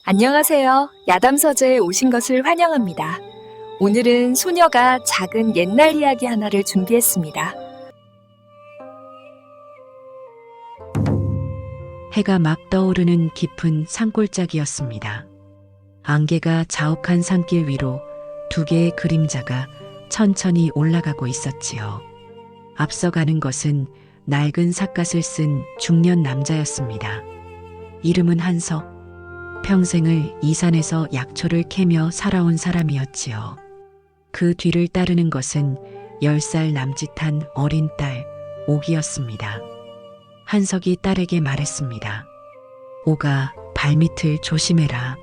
안녕하세요. 야담서재에 오신 것을 환영합니다. 오늘은 소녀가 작은 옛날 이야기 하나를 준비했습니다. 해가 막 떠오르는 깊은 산골짜기였습니다. 안개가 자욱한 산길 위로 두 개의 그림자가 천천히 올라가고 있었지요. 앞서가는 것은 낡은 삿갓을 쓴 중년 남자였습니다. 이름은 한석. 평생을 이 산에서 약초를 캐며 살아온 사람이었지요. 그 뒤를 따르는 것은 10살 남짓한 어린 딸 옥이었습니다. 한석이 딸에게 말했습니다. 옥아, 발밑을 조심해라.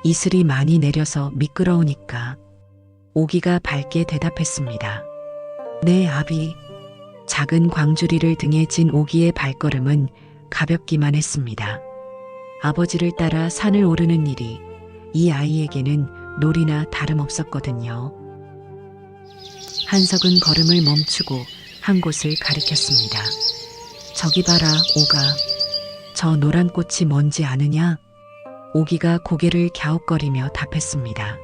이슬이 많이 내려서 미끄러우니까. 옥이가 밝게 대답했습니다. 네, 아비. 작은 광주리를 등에 진 옥이의 발걸음은 가볍기만 했습니다. 아버지를 따라 산을 오르는 일이 이 아이에게는 놀이나 다름없었거든요. 한석은 걸음을 멈추고 한 곳을 가리켰습니다. 저기 봐라, 옥아. 저 노란 꽃이 뭔지 아느냐? 옥이가 고개를 갸웃거리며 답했습니다.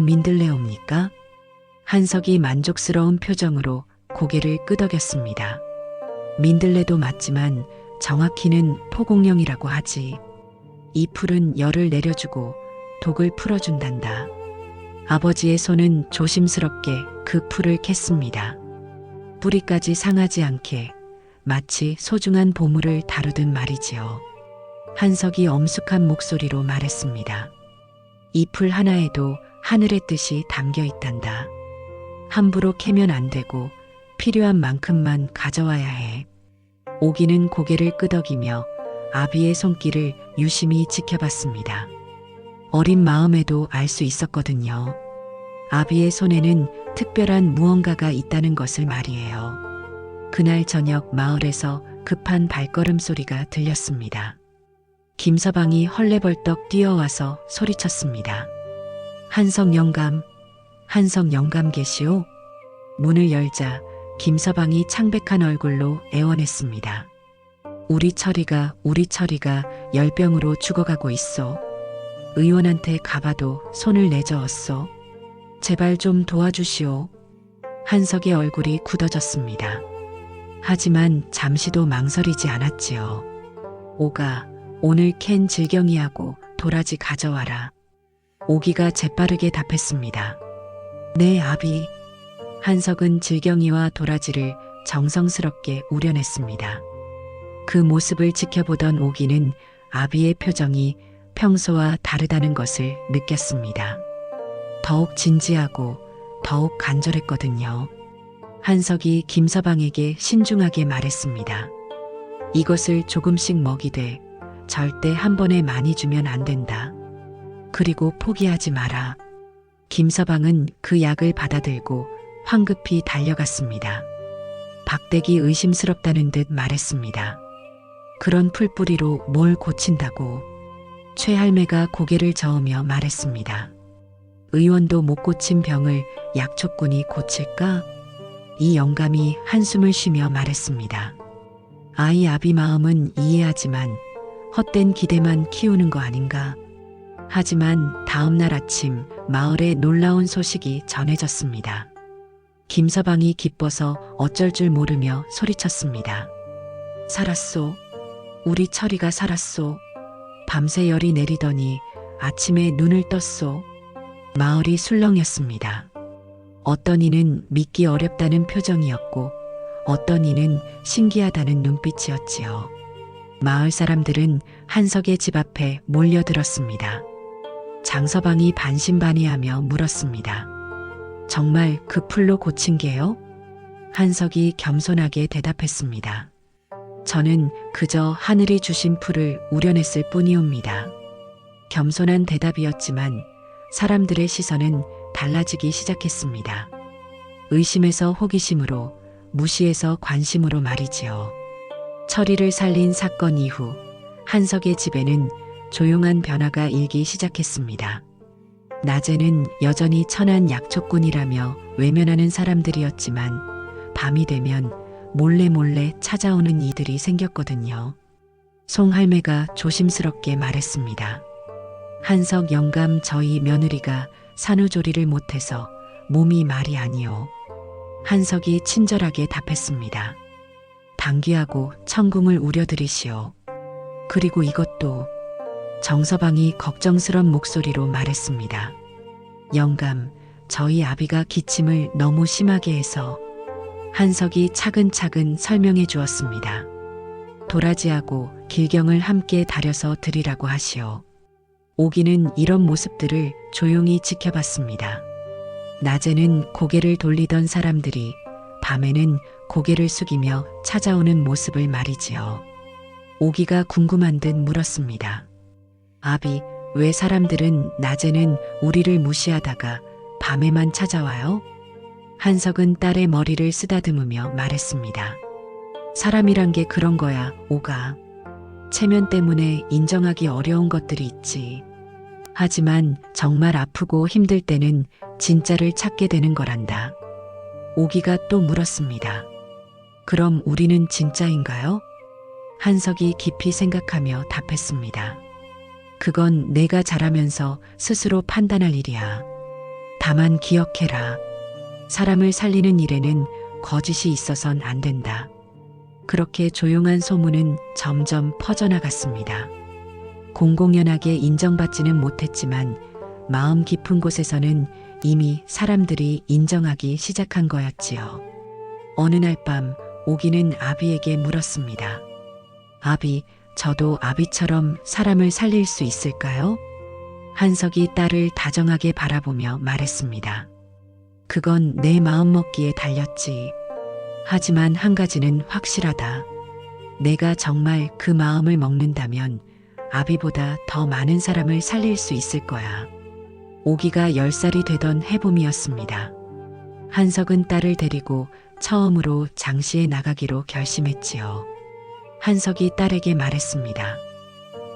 민들레옵니까? 한석이 만족스러운 표정으로 고개를 끄덕였습니다. 민들레도 맞지만 정확히는 포공령이라고 하지. 이 풀은 열을 내려주고 독을 풀어준단다. 아버지의 손은 조심스럽게 그 풀을 캤습니다. 뿌리까지 상하지 않게 마치 소중한 보물을 다루듯 말이지요. 한석이 엄숙한 목소리로 말했습니다. 이 풀 하나에도 하늘의 뜻이 담겨 있단다. 함부로 캐면 안 되고 필요한 만큼만 가져와야 해. 옥이는 고개를 끄덕이며 아비의 손길을 유심히 지켜봤습니다. 어린 마음에도 알 수 있었거든요. 아비의 손에는 특별한 무언가가 있다는 것을 말이에요. 그날 저녁 마을에서 급한 발걸음 소리가 들렸습니다. 김서방이 헐레벌떡 뛰어와서 소리쳤습니다. 한석 영감, 한석 영감 계시오? 문을 열자 김서방이 창백한 얼굴로 애원했습니다. 우리 철이가 열병으로 죽어가고 있어. 의원한테 가봐도 손을 내저었어. 제발 좀 도와주시오. 한석의 얼굴이 굳어졌습니다. 하지만 잠시도 망설이지 않았지요. 옥아, 오늘 캔 질경이하고 도라지 가져와라. 옥이가 재빠르게 답했습니다. 네, 아비. 한석은 질경이와 도라지를 정성스럽게 우려냈습니다. 그 모습을 지켜보던 옥이는 아비의 표정이 평소와 다르다는 것을 느꼈습니다. 더욱 진지하고 더욱 간절했거든요. 한석이 김서방에게 신중하게 말했습니다. 이것을 조금씩 먹이되 절대 한 번에 많이 주면 안 된다. 그리고 포기하지 마라. 김서방은 그 약을 받아들고 황급히 달려갔습니다. 박대기 의심스럽다는 듯 말했습니다. 그런 풀뿌리로 뭘 고친다고. 최할매가 고개를 저으며 말했습니다. 의원도 못 고친 병을 약초꾼이 고칠까? 이 영감이 한숨을 쉬며 말했습니다. 아이 아비 마음은 이해하지만 헛된 기대만 키우는 거 아닌가? 하지만 다음 날 아침 마을에 놀라운 소식이 전해졌습니다. 김서방이 기뻐서 어쩔 줄 모르며 소리쳤습니다. 살았소. 우리 철이가 살았소. 밤새 열이 내리더니 아침에 눈을 떴소. 마을이 술렁였습니다. 어떤 이는 믿기 어렵다는 표정이었고 어떤 이는 신기하다는 눈빛이었지요. 마을 사람들은 한석의 집 앞에 몰려들었습니다. 장서방이 반신반의하며 물었습니다. 정말 그 풀로 고친 게요? 한석이 겸손하게 대답했습니다. 저는 그저 하늘이 주신 풀을 우려냈을 뿐이옵니다. 겸손한 대답이었지만 사람들의 시선은 달라지기 시작했습니다. 의심에서 호기심으로, 무시에서 관심으로 말이지요. 철이를 살린 사건 이후 한석의 집에는 조용한 변화가 일기 시작했습니다. 낮에는 여전히 천한 약초꾼이라며 외면하는 사람들이었지만 밤이 되면 몰래 찾아오는 이들이 생겼거든요. 송할매가 조심스럽게 말했습니다. 한석 영감 저희 며느리가 산후조리를 못해서 몸이 말이 아니오. 한석이 친절하게 답했습니다. 당귀하고 천궁을 우려드리시오. 그리고 이것도. 정서방이 걱정스런 목소리로 말했습니다. 영감, 저희 아비가 기침을 너무 심하게 해서. 한석이 차근차근 설명해 주었습니다. 도라지하고 길경을 함께 다려서 드리라고 하시오. 오기는 이런 모습들을 조용히 지켜봤습니다. 낮에는 고개를 돌리던 사람들이 밤에는 고개를 숙이며 찾아오는 모습을 말이지요. 오기가 궁금한 듯 물었습니다. 아비, 왜 사람들은 낮에는 우리를 무시하다가 밤에만 찾아와요? 한석은 딸의 머리를 쓰다듬으며 말했습니다. 사람이란 게 그런 거야, 오가. 체면 때문에 인정하기 어려운 것들이 있지. 하지만 정말 아프고 힘들 때는 진짜를 찾게 되는 거란다. 오기가 또 물었습니다. 그럼 우리는 진짜인가요? 한석이 깊이 생각하며 답했습니다. 그건 내가 자라면서 스스로 판단할 일이야. 다만 기억해라. 사람을 살리는 일에는 거짓이 있어선 안 된다. 그렇게 조용한 소문은 점점 퍼져나갔습니다. 공공연하게 인정받지는 못했지만 마음 깊은 곳에서는 이미 사람들이 인정하기 시작한 거였지요. 어느 날 밤 오기는 아비에게 물었습니다. 아비, 저도 아비처럼 사람을 살릴 수 있을까요? 한석이 딸을 다정하게 바라보며 말했습니다. 그건 내 마음먹기에 달렸지. 하지만 한 가지는 확실하다. 내가 정말 그 마음을 먹는다면 아비보다 더 많은 사람을 살릴 수 있을 거야. 오기가 10살이 되던 해봄이었습니다. 한석은 딸을 데리고 처음으로 장시에 나가기로 결심했지요. 한석이 딸에게 말했습니다.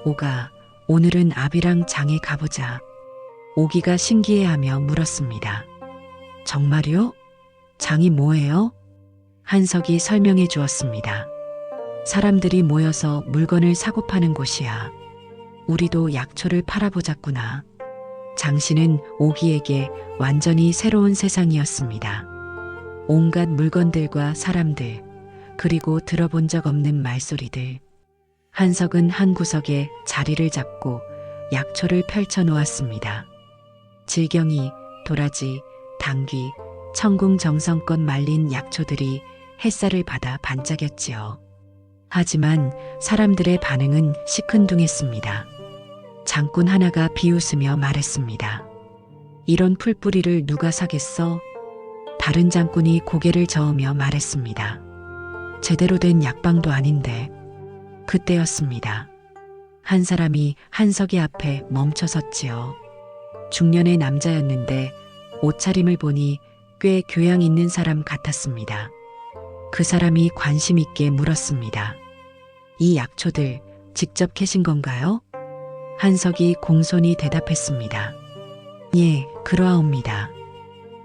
오가, 오늘은 아비랑 장에 가보자. 오기가 신기해하며 물었습니다. 정말요? 장이 뭐예요? 한석이 설명해 주었습니다. 사람들이 모여서 물건을 사고 파는 곳이야. 우리도 약초를 팔아보자꾸나. 장시는 오기에게 완전히 새로운 세상이었습니다. 온갖 물건들과 사람들, 그리고 들어본 적 없는 말소리들. 한석은 한 구석에 자리를 잡고 약초를 펼쳐 놓았습니다. 질경이, 도라지, 당귀, 천궁 정성껏 말린 약초들이 햇살을 받아 반짝였지요. 하지만 사람들의 반응은 시큰둥했습니다. 장꾼 하나가 비웃으며 말했습니다. 이런 풀뿌리를 누가 사겠어? 다른 장꾼이 고개를 저으며 말했습니다. 제대로 된 약방도 아닌데. 그때였습니다. 한 사람이 한석이 앞에 멈춰 섰지요. 중년의 남자였는데 옷차림을 보니 꽤 교양 있는 사람 같았습니다. 그 사람이 관심 있게 물었습니다. 이 약초들 직접 캐신 건가요? 한석이 공손히 대답했습니다. 예, 그러하옵니다.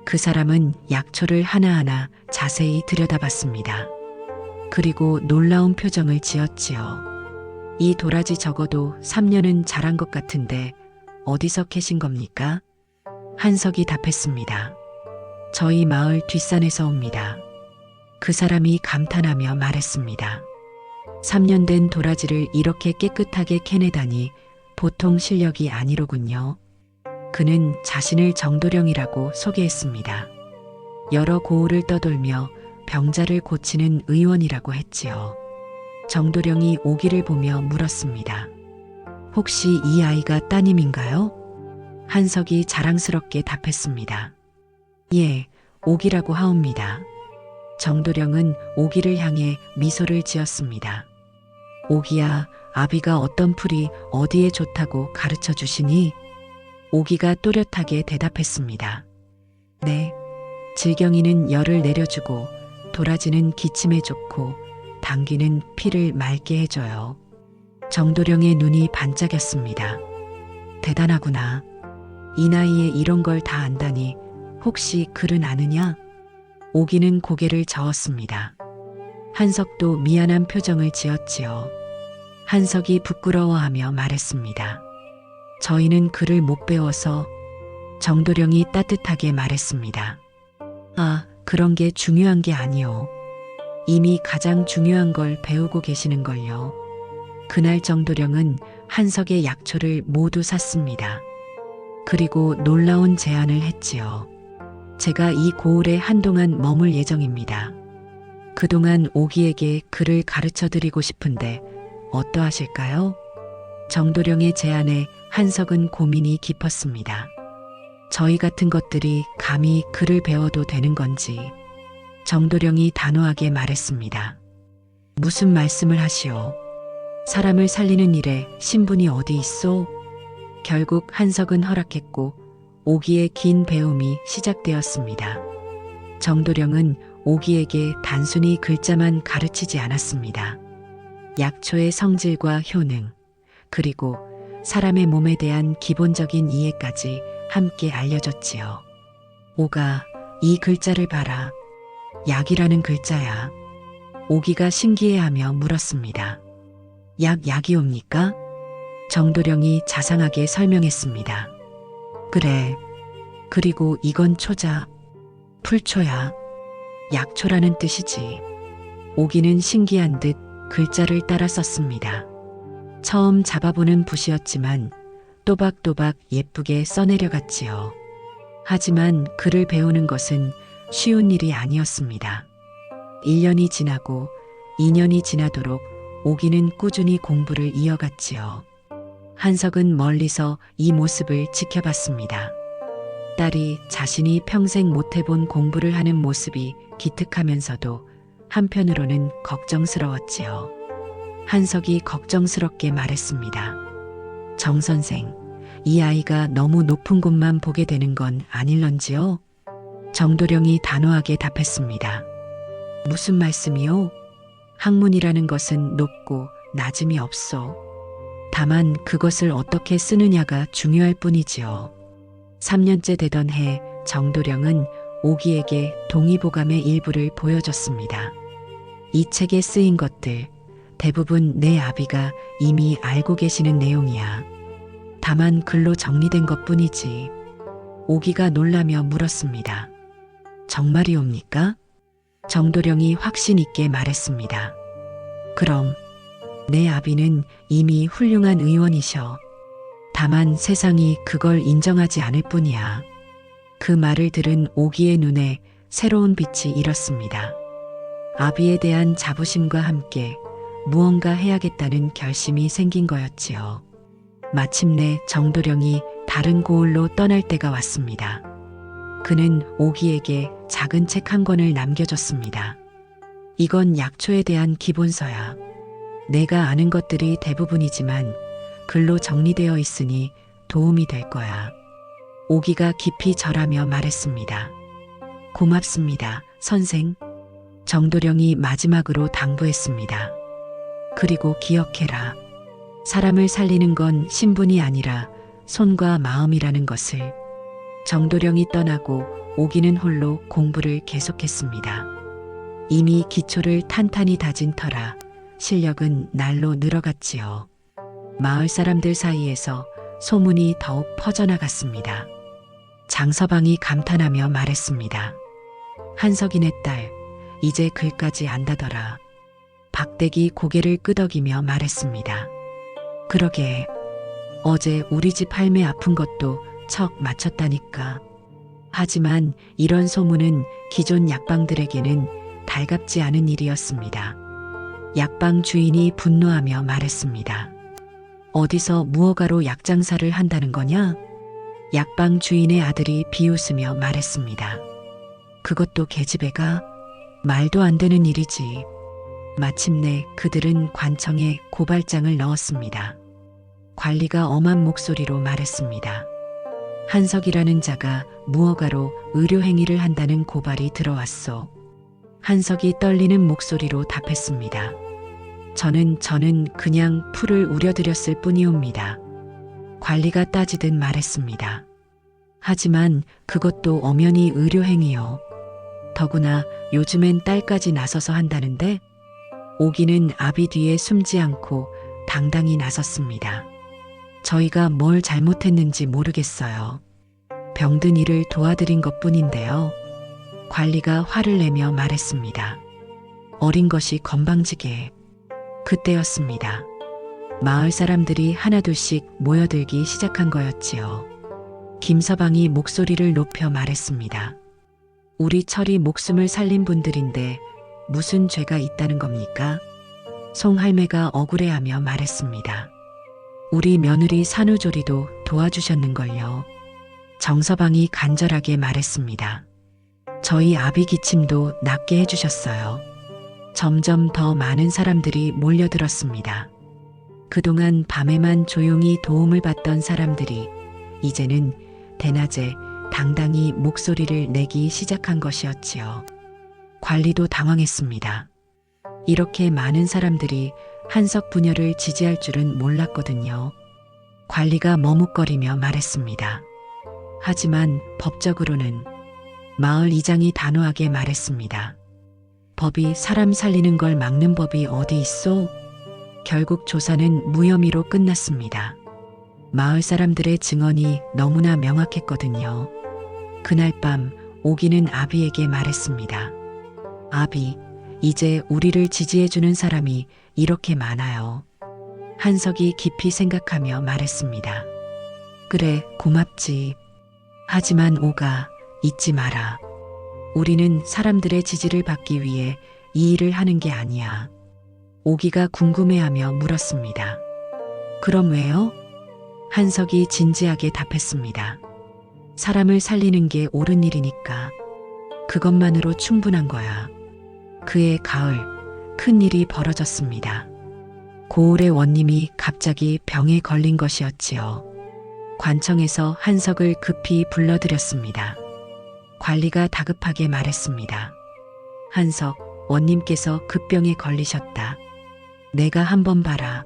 그 사람은 약초를 하나하나 자세히 들여다봤습니다. 그리고 놀라운 표정을 지었지요. 이 도라지 적어도 3년은 자란 것 같은데 어디서 캐신 겁니까? 한석이 답했습니다. 저희 마을 뒷산에서 옵니다. 그 사람이 감탄하며 말했습니다. 3년 된 도라지를 이렇게 깨끗하게 캐내다니 보통 실력이 아니로군요. 그는 자신을 정도령이라고 소개했습니다. 여러 고을을 떠돌며 병자를 고치는 의원이라고 했지요. 정도령이 오기를 보며 물었습니다. 혹시 이 아이가 따님인가요? 한석이 자랑스럽게 답했습니다. 예, 오기라고 하옵니다. 정도령은 오기를 향해 미소를 지었습니다. 오기야, 아비가 어떤 풀이 어디에 좋다고 가르쳐 주시니? 오기가 또렷하게 대답했습니다. 네, 질경이는 열을 내려주고 도라지는 기침에 좋고 당귀는 피를 맑게 해줘요. 정도령의 눈이 반짝였습니다. 대단하구나. 이 나이에 이런 걸 다 안다니 혹시 글은 아느냐? 오기는 고개를 저었습니다. 한석도 미안한 표정을 지었지요. 한석이 부끄러워하며 말했습니다. 저희는 글을 못 배워서. 정도령이 따뜻하게 말했습니다. 아, 그런 게 중요한 게 아니요. 이미 가장 중요한 걸 배우고 계시는걸요. 그날 정도령은 한석의 약초를 모두 샀습니다. 그리고 놀라운 제안을 했지요. 제가 이 고을에 한동안 머물 예정입니다. 그동안 오기에게 글을 가르쳐 드리고 싶은데 어떠하실까요? 정도령의 제안에 한석은 고민이 깊었습니다. 저희 같은 것들이 감히 글을 배워도 되는 건지. 정도령이 단호하게 말했습니다. 무슨 말씀을 하시오? 사람을 살리는 일에 신분이 어디 있소? 결국 한석은 허락했고 오기의 긴 배움이 시작되었습니다. 정도령은 오기에게 단순히 글자만 가르치지 않았습니다. 약초의 성질과 효능, 그리고 사람의 몸에 대한 기본적인 이해까지 함께 알려줬지요. 오가, 이 글자를 봐라. 약이라는 글자야. 오기가 신기해하며 물었습니다. 약이옵니까? 정도령이 자상하게 설명했습니다. 그래. 그리고 이건 초자, 풀초야. 약초라는 뜻이지. 오기는 신기한 듯 글자를 따라 썼습니다. 처음 잡아보는 붓이었지만 또박또박 예쁘게 써내려갔지요. 하지만 글을 배우는 것은 쉬운 일이 아니었습니다. 1년이 지나고 2년이 지나도록 오기는 꾸준히 공부를 이어갔지요. 한석은 멀리서 이 모습을 지켜봤습니다. 딸이 자신이 평생 못해본 공부를 하는 모습이 기특하면서도 한편으로는 걱정스러웠지요. 한석이 걱정스럽게 말했습니다. 정 선생, 이 아이가 너무 높은 곳만 보게 되는 건 아닐런지요? 정도령이 단호하게 답했습니다. 무슨 말씀이요? 학문이라는 것은 높고 낮음이 없소. 다만 그것을 어떻게 쓰느냐가 중요할 뿐이지요. 3년째 되던 해 정도령은 오기에게 동의보감의 일부를 보여줬습니다. 이 책에 쓰인 것들 대부분 내 아비가 이미 알고 계시는 내용이야. 다만 글로 정리된 것뿐이지. 오기가 놀라며 물었습니다. 정말이옵니까? 정도령이 확신 있게 말했습니다. 그럼 내 아비는 이미 훌륭한 의원이셔. 다만 세상이 그걸 인정하지 않을 뿐이야. 그 말을 들은 오기의 눈에 새로운 빛이 일었습니다. 아비에 대한 자부심과 함께 무언가 해야겠다는 결심이 생긴 거였지요. 마침내 정도령이 다른 고을로 떠날 때가 왔습니다. 그는 오기에게 작은 책 한 권을 남겨줬습니다. 이건 약초에 대한 기본서야. 내가 아는 것들이 대부분이지만 글로 정리되어 있으니 도움이 될 거야. 오기가 깊이 절하며 말했습니다. 고맙습니다, 선생. 정도령이 마지막으로 당부했습니다. 그리고 기억해라. 사람을 살리는 건 신분이 아니라 손과 마음이라는 것을. 정도령이 떠나고 오기는 홀로 공부를 계속했습니다. 이미 기초를 탄탄히 다진 터라 실력은 날로 늘어갔지요. 마을 사람들 사이에서 소문이 더욱 퍼져나갔습니다. 장서방이 감탄하며 말했습니다. 한석이네 딸, 이제 글까지 안다더라. 박대기 고개를 끄덕이며 말했습니다. 그러게, 어제 우리 집 할매 아픈 것도 척 맞췄다니까. 하지만 이런 소문은 기존 약방들에게는 달갑지 않은 일이었습니다. 약방 주인이 분노하며 말했습니다. 어디서 무허가로 약장사를 한다는 거냐? 약방 주인의 아들이 비웃으며 말했습니다. 그것도 계집애가? 말도 안 되는 일이지. 마침내 그들은 관청에 고발장을 넣었습니다. 관리가 엄한 목소리로 말했습니다. 한석이라는 자가 무허가로 의료행위를 한다는 고발이 들어왔소. 한석이 떨리는 목소리로 답했습니다. 저는 그냥 풀을 우려드렸을 뿐이옵니다. 관리가 따지듯 말했습니다. 하지만 그것도 엄연히 의료행위요. 더구나 요즘엔 딸까지 나서서 한다는데? 오기는 아비 뒤에 숨지 않고 당당히 나섰습니다. 저희가 뭘 잘못했는지 모르겠어요. 병든 이를 도와드린 것 뿐인데요. 관리가 화를 내며 말했습니다. 어린 것이 건방지게. 그때였습니다. 마을 사람들이 하나둘씩 모여들기 시작한 거였지요. 김서방이 목소리를 높여 말했습니다. 우리 철이 목숨을 살린 분들인데 무슨 죄가 있다는 겁니까? 송할매가 억울해하며 말했습니다. 우리 며느리 산후조리도 도와주셨는걸요. 정서방이 간절하게 말했습니다. 저희 아비 기침도 낫게 해주셨어요. 점점 더 많은 사람들이 몰려들었습니다. 그동안 밤에만 조용히 도움을 받던 사람들이 이제는 대낮에 당당히 목소리를 내기 시작한 것이었지요. 관리도 당황했습니다. 이렇게 많은 사람들이 한석 부녀를 지지할 줄은 몰랐거든요. 관리가 머뭇거리며 말했습니다. 하지만 법적으로는 마을 이장이 단호하게 말했습니다. 법이 사람 살리는 걸 막는 법이 어디 있소? 결국 조사는 무혐의로 끝났습니다. 마을 사람들의 증언이 너무나 명확했거든요. 그날 밤 오기는 아비에게 말했습니다. 아비, 이제 우리를 지지해주는 사람이 이렇게 많아요. 한석이 깊이 생각하며 말했습니다. 그래, 고맙지. 하지만 오가, 잊지 마라. 우리는 사람들의 지지를 받기 위해 이 일을 하는 게 아니야. 오기가 궁금해하며 물었습니다. 그럼 왜요? 한석이 진지하게 답했습니다. 사람을 살리는 게 옳은 일이니까. 그것만으로 충분한 거야. 그해 가을, 큰 일이 벌어졌습니다. 고을의 원님이 갑자기 병에 걸린 것이었지요. 관청에서 한석을 급히 불러들였습니다. 관리가 다급하게 말했습니다. 한석, 원님께서 급병에 걸리셨다. 내가 한번 봐라.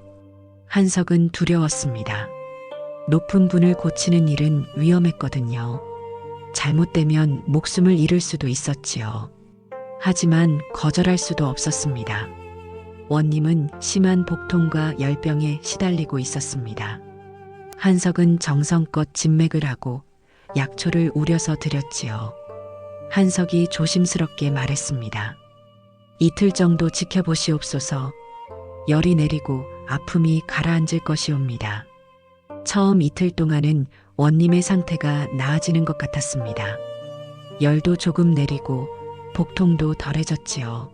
한석은 두려웠습니다. 높은 분을 고치는 일은 위험했거든요. 잘못되면 목숨을 잃을 수도 있었지요. 하지만 거절할 수도 없었습니다. 원님은 심한 복통과 열병에 시달리고 있었습니다. 한석은 정성껏 진맥을 하고 약초를 우려서 드렸지요. 한석이 조심스럽게 말했습니다. 이틀 정도 지켜보시옵소서. 열이 내리고 아픔이 가라앉을 것이옵니다. 처음 이틀 동안은 원님의 상태가 나아지는 것 같았습니다. 열도 조금 내리고 복통도 덜해졌지요.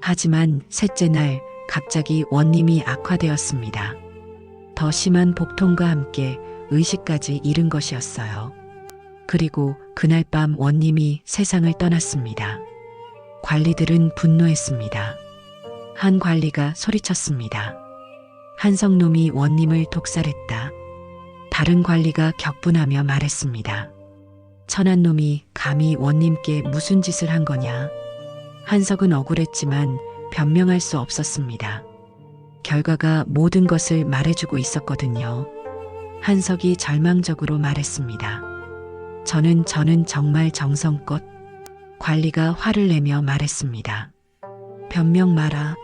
하지만 셋째 날 갑자기 원님이 악화되었습니다. 더 심한 복통과 함께 의식까지 잃은 것이었어요. 그리고 그날 밤 원님이 세상을 떠났습니다. 관리들은 분노했습니다. 한 관리가 소리쳤습니다. 한석놈이 원님을 독살했다. 다른 관리가 격분하며 말했습니다. 천한 놈이 감히 원님께 무슨 짓을 한 거냐. 한석은 억울했지만 변명할 수 없었습니다. 결과가 모든 것을 말해주고 있었거든요. 한석이 절망적으로 말했습니다. 저는 정말 정성껏. 관리가 화를 내며 말했습니다. 변명 마라.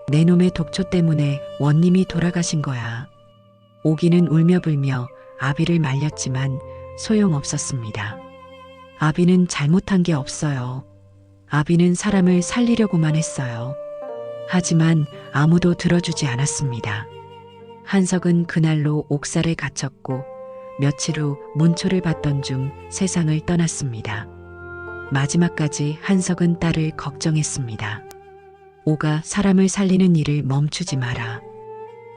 내 놈의 독초 때문에 원님이 돌아가신 거야. 오기는 울며불며 아비를 말렸지만 소용없었습니다. 아비는 잘못한 게 없어요. 아비는 사람을 살리려고만 했어요. 하지만 아무도 들어주지 않았습니다. 한석은 그날로 옥살에 갇혔고 며칠 후 문초를 받던 중 세상을 떠났습니다. 마지막까지 한석은 딸을 걱정했습니다. 오가 사람을 살리는 일을 멈추지 마라.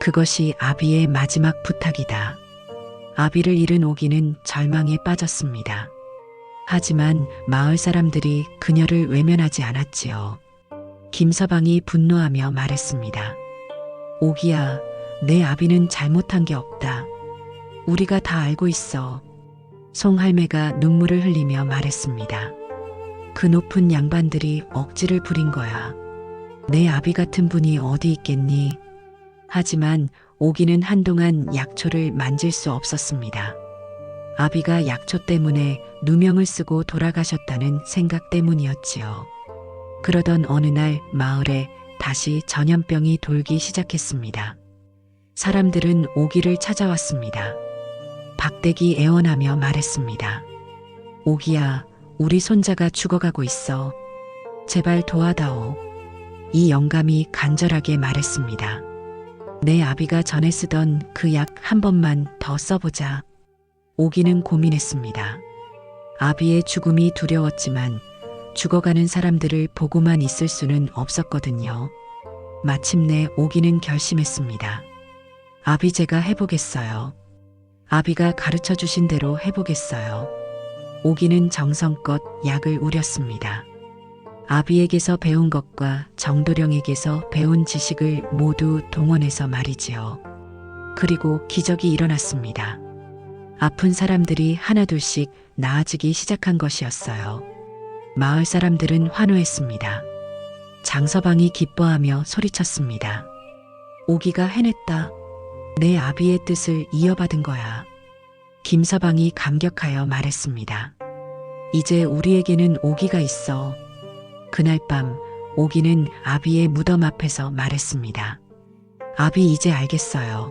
그것이 아비의 마지막 부탁이다. 아비를 잃은 오기는 절망에 빠졌습니다. 하지만 마을 사람들이 그녀를 외면하지 않았지요. 김서방이 분노하며 말했습니다. 오기야, 내 아비는 잘못한 게 없다. 우리가 다 알고 있어. 송할매가 눈물을 흘리며 말했습니다. 그 높은 양반들이 억지를 부린 거야. 내 아비 같은 분이 어디 있겠니? 하지만 오기는 한동안 약초를 만질 수 없었습니다. 아비가 약초 때문에 누명을 쓰고 돌아가셨다는 생각 때문이었지요. 그러던 어느 날 마을에 다시 전염병이 돌기 시작했습니다. 사람들은 오기를 찾아왔습니다. 박대기 애원하며 말했습니다. 오기야, 우리 손자가 죽어가고 있어. 제발 도와다오. 이 영감이 간절하게 말했습니다. 내 아비가 전에 쓰던 그 약 한 번만 더 써보자. 오기는 고민했습니다. 아비의 죽음이 두려웠지만 죽어가는 사람들을 보고만 있을 수는 없었거든요. 마침내 오기는 결심했습니다. 아비, 제가 해보겠어요. 아비가 가르쳐 주신 대로 해보겠어요. 오기는 정성껏 약을 우렸습니다. 아비에게서 배운 것과 정도령에게서 배운 지식을 모두 동원해서 말이지요. 그리고 기적이 일어났습니다. 아픈 사람들이 하나둘씩 나아지기 시작한 것이었어요. 마을 사람들은 환호했습니다. 장서방이 기뻐하며 소리쳤습니다. 오기가 해냈다. 내 아비의 뜻을 이어받은 거야. 김서방이 감격하여 말했습니다. 이제 우리에게는 오기가 있어. 그날 밤 오기는 아비의 무덤 앞에서 말했습니다. 아비, 이제 알겠어요.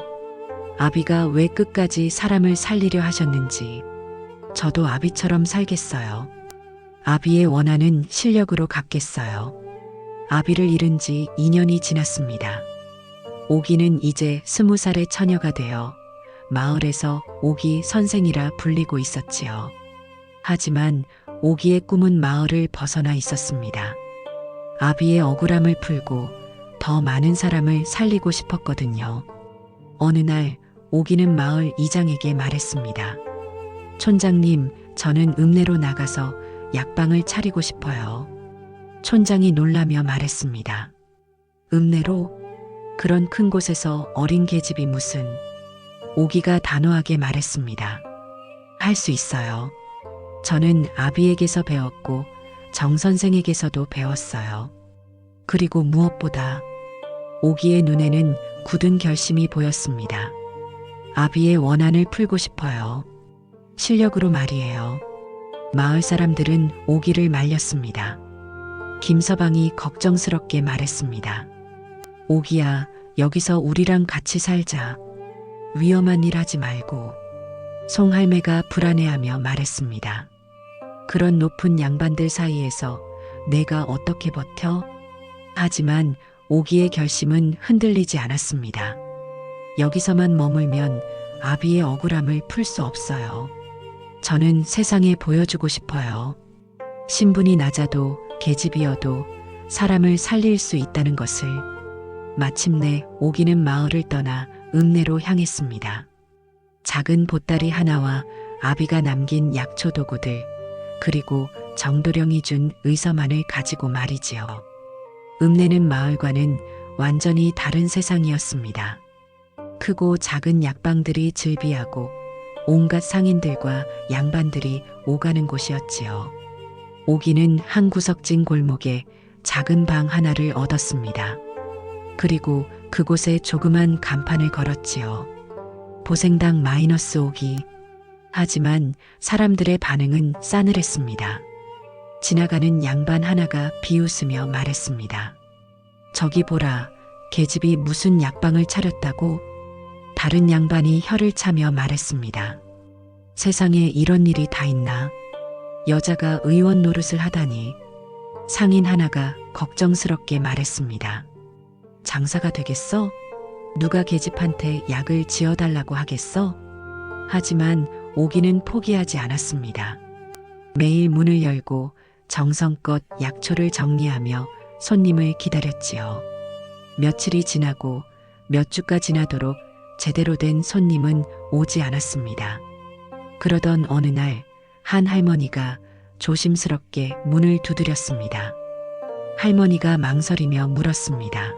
아비가 왜 끝까지 사람을 살리려 하셨는지. 저도 아비처럼 살겠어요. 아비의 원한은 실력으로 갚겠어요. 아비를 잃은 지 2년이 지났습니다. 오기는 이제 20살의 처녀가 되어 마을에서 오기 선생이라 불리고 있었지요. 하지만 오기의 꿈은 마을을 벗어나 있었습니다. 아비의 억울함을 풀고 더 많은 사람을 살리고 싶었거든요. 어느 날 오기는 마을 이장에게 말했습니다. 촌장님, 저는 읍내로 나가서 약방을 차리고 싶어요. 촌장이 놀라며 말했습니다. 읍내로? 그런 큰 곳에서 어린 계집이 무슨. 오기가 단호하게 말했습니다. 할 수 있어요. 저는 아비에게서 배웠고 정 선생에게서도 배웠어요. 그리고 무엇보다 오기의 눈에는 굳은 결심이 보였습니다. 아비의 원한을 풀고 싶어요. 실력으로 말이에요. 마을 사람들은 오기를 말렸습니다. 김서방이 걱정스럽게 말했습니다. 오기야, 여기서 우리랑 같이 살자. 위험한 일 하지 말고. 송할매가 불안해하며 말했습니다. 그런 높은 양반들 사이에서 내가 어떻게 버텨? 하지만 오기의 결심은 흔들리지 않았습니다. 여기서만 머물면 아비의 억울함을 풀 수 없어요. 저는 세상에 보여주고 싶어요. 신분이 낮아도 계집이어도 사람을 살릴 수 있다는 것을. 마침내 오기는 마을을 떠나 읍내로 향했습니다. 작은 보따리 하나와 아비가 남긴 약초 도구들, 그리고 정도령이 준 의서만을 가지고 말이지요. 읍내는 마을과는 완전히 다른 세상이었습니다. 크고 작은 약방들이 즐비하고 온갖 상인들과 양반들이 오가는 곳이었지요. 오기는 한 구석진 골목에 작은 방 하나를 얻었습니다. 그리고 그곳에 조그만 간판을 걸었지요. 보생당 마이너스 오기. 하지만 사람들의 반응은 싸늘했습니다. 지나가는 양반 하나가 비웃으며 말했습니다. 저기 보라, 계집이 무슨 약방을 차렸다고? 다른 양반이 혀를 차며 말했습니다. 세상에 이런 일이 다 있나? 여자가 의원 노릇을 하다니. 상인 하나가 걱정스럽게 말했습니다. 장사가 되겠어? 누가 계집한테 약을 지어달라고 하겠어? 하지만 오기는 포기하지 않았습니다. 매일 문을 열고 정성껏 약초를 정리하며 손님을 기다렸지요. 며칠이 지나고 몇 주가 지나도록 제대로 된 손님은 오지 않았습니다. 그러던 어느 날 한 할머니가 조심스럽게 문을 두드렸습니다. 할머니가 망설이며 물었습니다.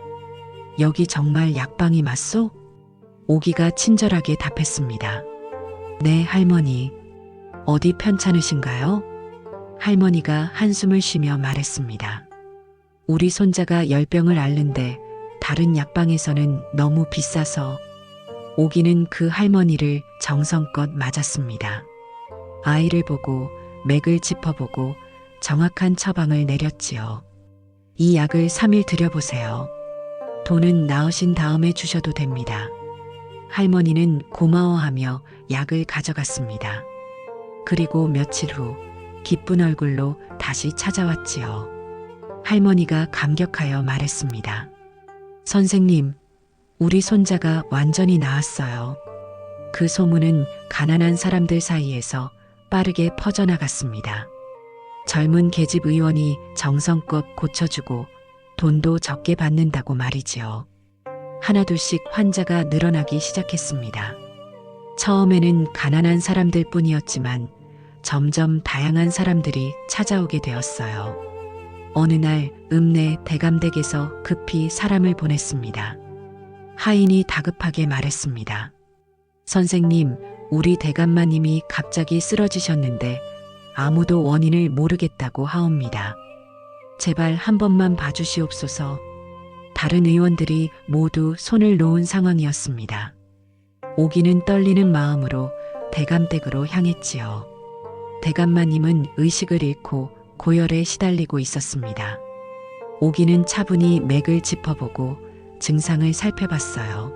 여기 정말 약방이 맞소? 오기가 친절하게 답했습니다. 네, 할머니. 어디 편찮으신가요? 할머니가 한숨을 쉬며 말했습니다. 우리 손자가 열병을 앓는데 다른 약방에서는 너무 비싸서. 오기는 그 할머니를 정성껏 맞았습니다. 아이를 보고 맥을 짚어보고 정확한 처방을 내렸지요. 이 약을 3일 들여보세요. 돈은 나으신 다음에 주셔도 됩니다. 할머니는 고마워하며 약을 가져갔습니다. 그리고 며칠 후 기쁜 얼굴로 다시 찾아왔지요. 할머니가 감격하여 말했습니다. 선생님, 우리 손자가 완전히 나았어요. 그 소문은 가난한 사람들 사이에서 빠르게 퍼져나갔습니다. 젊은 계집 의원이 정성껏 고쳐주고 돈도 적게 받는다고 말이지요. 하나둘씩 환자가 늘어나기 시작했습니다. 처음에는 가난한 사람들 뿐이었지만 점점 다양한 사람들이 찾아오게 되었어요. 어느 날 읍내 대감댁에서 급히 사람을 보냈습니다. 하인이 다급하게 말했습니다. 선생님, 우리 대감마님이 갑자기 쓰러지셨는데 아무도 원인을 모르겠다고 하옵니다. 제발 한 번만 봐주시옵소서. 다른 의원들이 모두 손을 놓은 상황이었습니다. 오기는 떨리는 마음으로 대감댁으로 향했지요. 대감마님은 의식을 잃고 고열에 시달리고 있었습니다. 오기는 차분히 맥을 짚어보고 증상을 살펴봤어요.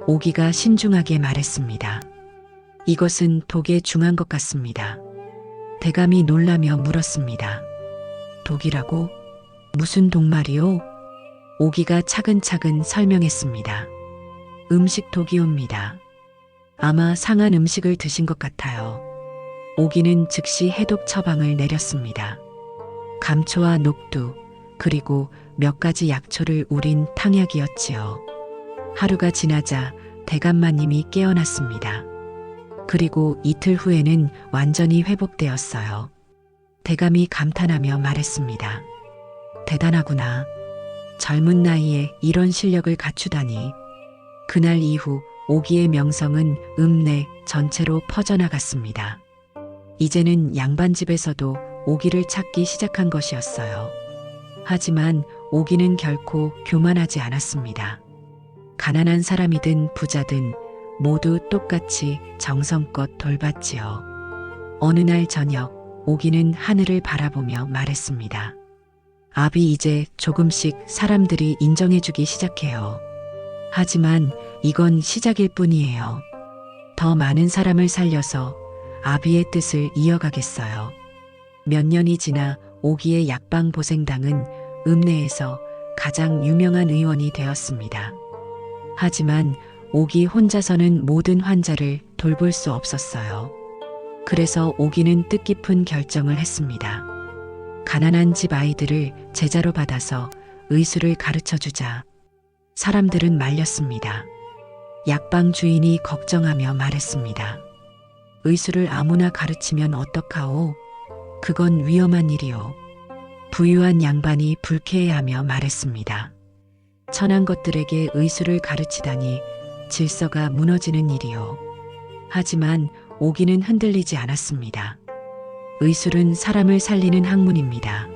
오기가 신중하게 말했습니다. 이것은 독에 중한 것 같습니다. 대감이 놀라며 물었습니다. 독이라고? 무슨 독말이요? 오기가 차근차근 설명했습니다. 음식 독이옵니다. 아마 상한 음식을 드신 것 같아요. 오기는 즉시 해독 처방을 내렸습니다. 감초와 녹두, 그리고 몇 가지 약초를 우린 탕약이었지요. 하루가 지나자 대감마님이 깨어났습니다. 그리고 이틀 후에는 완전히 회복되었어요. 대감이 감탄하며 말했습니다. 대단하구나. 젊은 나이에 이런 실력을 갖추다니. 그날 이후 오기의 명성은 읍내 전체로 퍼져나갔습니다. 이제는 양반집에서도 오기를 찾기 시작한 것이었어요. 하지만 오기는 결코 교만하지 않았습니다. 가난한 사람이든 부자든 모두 똑같이 정성껏 돌봤지요. 어느 날 저녁 오기는 하늘을 바라보며 말했습니다. 아비, 이제 조금씩 사람들이 인정해주기 시작해요. 하지만 이건 시작일 뿐이에요. 더 많은 사람을 살려서 아비의 뜻을 이어가겠어요. 몇 년이 지나 오기의 약방보생당은 읍내에서 가장 유명한 의원이 되었습니다. 하지만 오기 혼자서는 모든 환자를 돌볼 수 없었어요. 그래서 오기는 뜻깊은 결정을 했습니다. 가난한 집 아이들을 제자로 받아서 의술을 가르쳐 주자. 사람들은 말렸습니다. 약방 주인이 걱정하며 말했습니다. 의술을 아무나 가르치면 어떡하오? 그건 위험한 일이오. 부유한 양반이 불쾌해하며 말했습니다. 천한 것들에게 의술을 가르치다니 질서가 무너지는 일이오. 하지만 오기는 흔들리지 않았습니다. 의술은 사람을 살리는 학문입니다.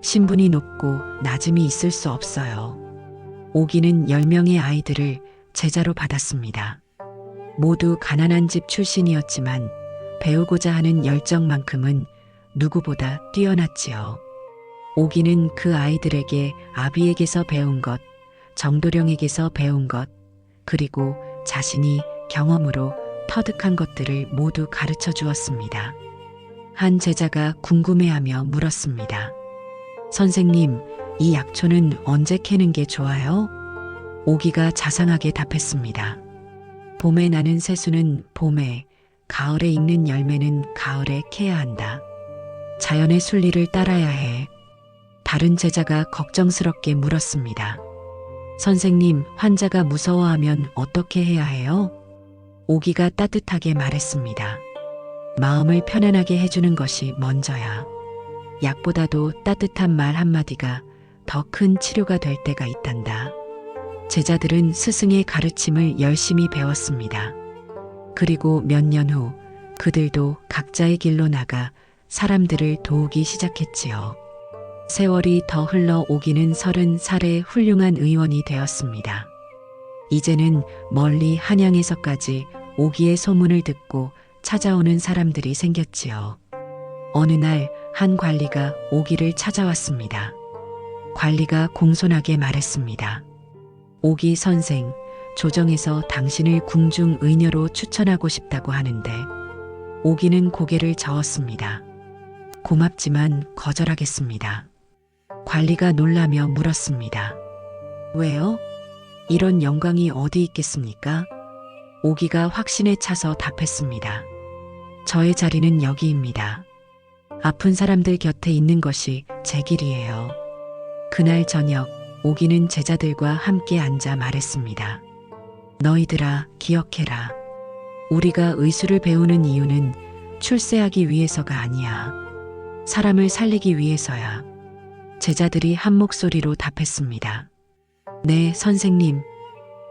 신분이 높고 낮음이 있을 수 없어요. 오기는 10명의 아이들을 제자로 받았습니다. 모두 가난한 집 출신이었지만 배우고자 하는 열정만큼은 누구보다 뛰어났지요. 오기는 그 아이들에게 아비에게서 배운 것, 정도령에게서 배운 것, 그리고 자신이 경험으로 터득한 것들을 모두 가르쳐 주었습니다. 한 제자가 궁금해하며 물었습니다. 선생님, 이 약초는 언제 캐는 게 좋아요? 오기가 자상하게 답했습니다. 봄에 나는 새수는 봄에, 가을에 익는 열매는 가을에 캐야 한다. 자연의 순리를 따라야 해. 다른 제자가 걱정스럽게 물었습니다. 선생님, 환자가 무서워하면 어떻게 해야 해요? 오기가 따뜻하게 말했습니다. 마음을 편안하게 해주는 것이 먼저야. 약보다도 따뜻한 말 한마디가 더 큰 치료가 될 때가 있단다. 제자들은 스승의 가르침을 열심히 배웠습니다. 그리고 몇 년 후 그들도 각자의 길로 나가 사람들을 도우기 시작했지요. 세월이 더 흘러 오기는 30살의 훌륭한 의원이 되었습니다. 이제는 멀리 한양에서까지 오기의 소문을 듣고 찾아오는 사람들이 생겼지요. 어느 날 한 관리가 오기를 찾아왔습니다. 관리가 공손하게 말했습니다. 오기 선생, 조정에서 당신을 궁중 의녀로 추천하고 싶다고 하는데 오기는 고개를 저었습니다. 고맙지만 거절하겠습니다. 관리가 놀라며 물었습니다. 왜요? 이런 영광이 어디 있겠습니까? 오기가 확신에 차서 답했습니다. 저의 자리는 여기입니다. 아픈 사람들 곁에 있는 것이 제 길이에요. 그날 저녁 오기는 제자들과 함께 앉아 말했습니다. 너희들아 기억해라. 우리가 의술을 배우는 이유는 출세하기 위해서가 아니야. 사람을 살리기 위해서야. 제자들이 한 목소리로 답했습니다. 네, 선생님.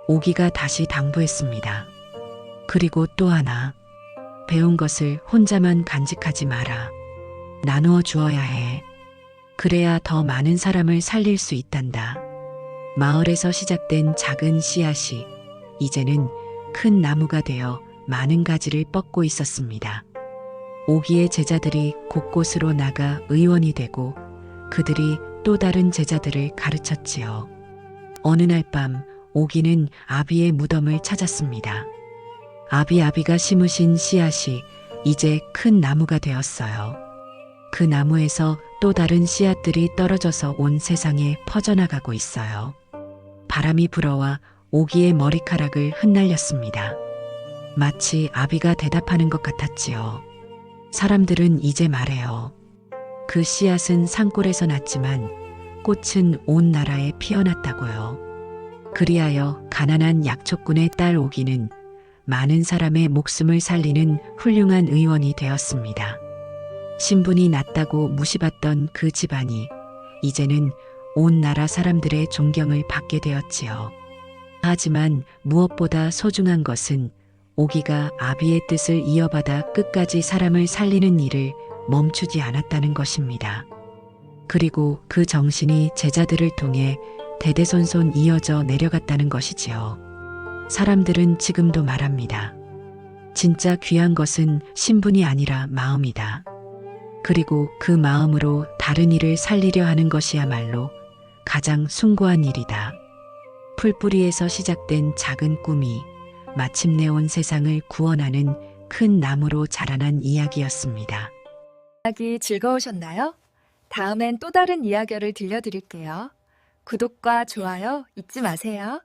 오기가 다시 당부했습니다. 그리고 또 하나. 배운 것을 혼자만 간직하지 마라. 나누어 주어야 해. 그래야 더 많은 사람을 살릴 수 있단다. 마을에서 시작된 작은 씨앗이 이제는 큰 나무가 되어 많은 가지를 뻗고 있었습니다. 오기의 제자들이 곳곳으로 나가 의원이 되고 그들이 또 다른 제자들을 가르쳤지요. 어느 날 밤 오기는 아비의 무덤을 찾았습니다. 아비가 심으신 씨앗이 이제 큰 나무가 되었어요. 그 나무에서 또 다른 씨앗들이 떨어져서 온 세상에 퍼져나가고 있어요. 바람이 불어와 오기의 머리카락을 흩날렸습니다. 마치 아비가 대답하는 것 같았지요. 사람들은 이제 말해요. 그 씨앗은 산골에서 났지만 꽃은 온 나라에 피어났다고요. 그리하여 가난한 약초꾼의 딸 오기는 많은 사람의 목숨을 살리는 훌륭한 의원이 되었습니다. 신분이 낮다고 무시받던 그 집안이 이제는 온 나라 사람들의 존경을 받게 되었지요. 하지만 무엇보다 소중한 것은 오기가 아비의 뜻을 이어받아 끝까지 사람을 살리는 일을 멈추지 않았다는 것입니다. 그리고 그 정신이 제자들을 통해 대대손손 이어져 내려갔다는 것이지요. 사람들은 지금도 말합니다. 진짜 귀한 것은 신분이 아니라 마음이다. 그리고 그 마음으로 다른 이를 살리려 하는 것이야말로 가장 숭고한 일이다. 풀뿌리에서 시작된 작은 꿈이 마침내 온 세상을 구원하는 큰 나무로 자라난 이야기였습니다. 이야기 즐거우셨나요? 다음엔 또 다른 이야기를 들려드릴게요. 구독과 좋아요 잊지 마세요.